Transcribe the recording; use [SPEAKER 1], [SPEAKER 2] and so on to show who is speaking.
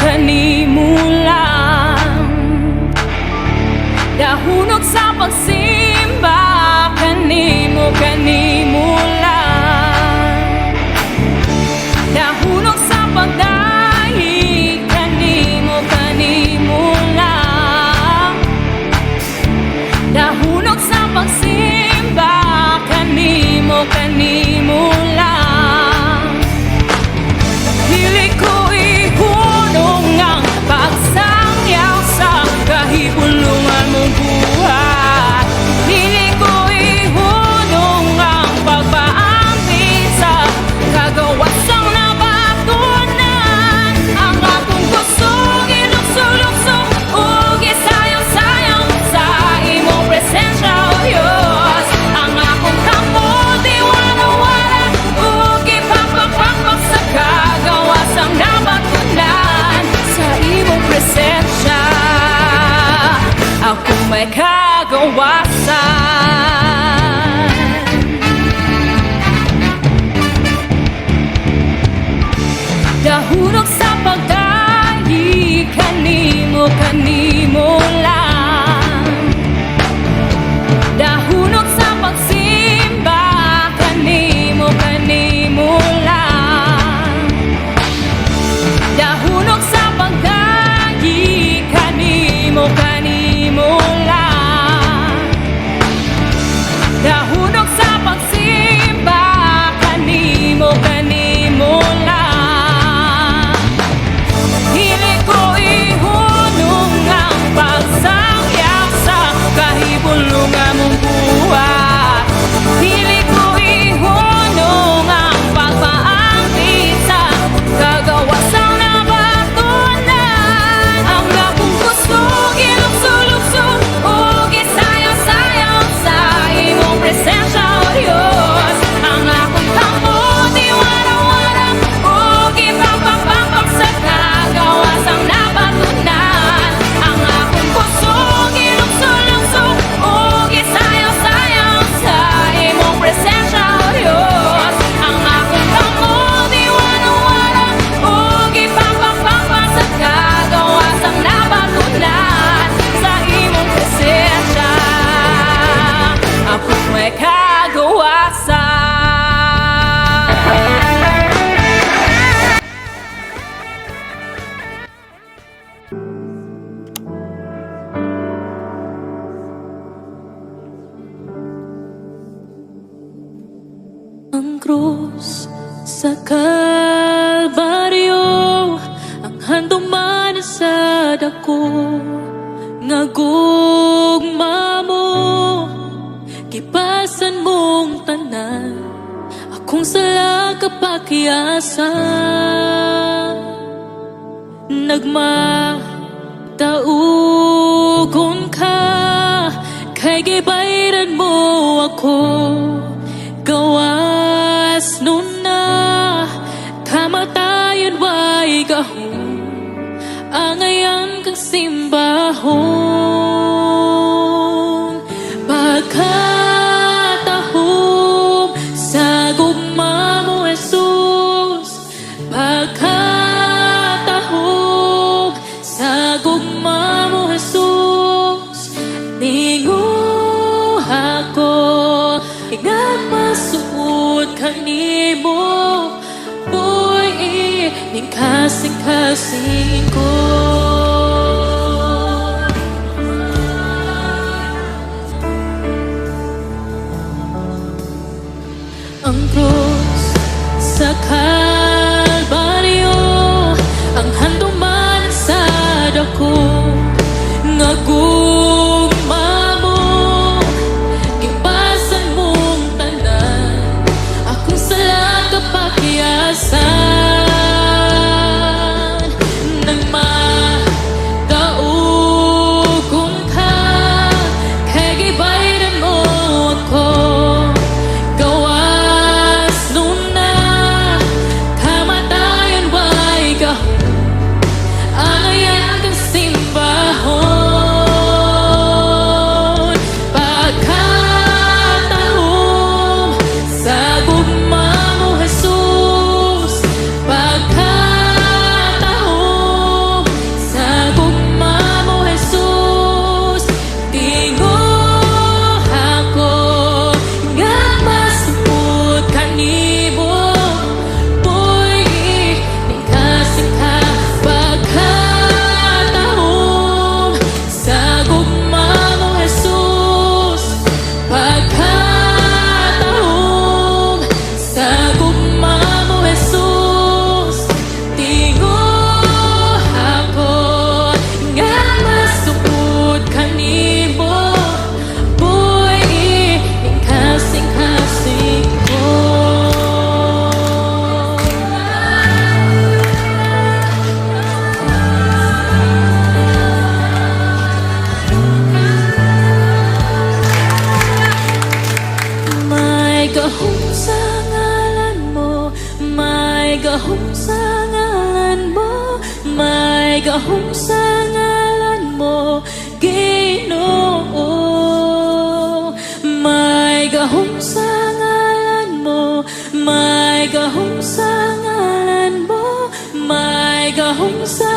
[SPEAKER 1] kanimo lang. Dahunog sa pagsimba, kanimo lang. Dahunog sa pagdahi, kanimo lang. Dahunog sa pagsimba, kanimo lang. Dili ko ihunong ang pagsangyaw sa kahibulungan mong buhay. Dili ko ihunong ang pagpaampi sa kagawasang nabatunan. Ang akong gustong ilukso-lukso ug isayang-sayang sa imong presensya, O Diyos. Ang akong kampo di wala-wala ug ipapapakpak sa kagawasang nabatunan sa imong presensya. Ako may kagawasan. Dahunog sa pagdahi, kanimo lang. Dahunog sa pagsimba, kanimo lang. Dahunog sa pagdahi, kanimo lang. Dahunog sa pagsimba, kanimo lang. Dili ko ihunong ang pagsangyaw sa kahibulungan mong buhay. Dili ko ihunong ang pagpaangkin sa kagawasang nabatunan. Ang akong gustong ilukso-lukso ug isayang-sayang sa imong presensya, O Diyos. Ang akong kampo di wara-wara ug ipapapakpak sa kagawasang nabatunan. Ang akong gustong ilukso-lukso ug isayang-sayang sa imong presensya, O Diyos. Ang akong kampo di wara-wara ug ipapapakpak sa kagawasang nabatunan sa imong presensya. Ako may kagawasan. Ang krus sa Kalbaryo, ang handong man sa dako, nga gugma mo, kipasan mong tanan, akong sala kapakyasan. Nagmataugon ka, kay gibayran mo ako, gawas nun na, kamatayan way gahom, angayan kang simbahon. Pagkatahom sa gugma mo, Jesus. Pagkatahom sa gugma mo, Jesus. Ninguha ko, igagmasuod kanimo, boy, ning kasing-kasing ko. Ang krus sa Kalbaryo, ang handong man sa dako, nga gugma mo, kipasan mong tanan, akong sala kapakyasan. Nagma gahom sa ngalan mo, Ginoo. May gahom sa ngalan mo, may gahom sa ngalan mo, may gahom sa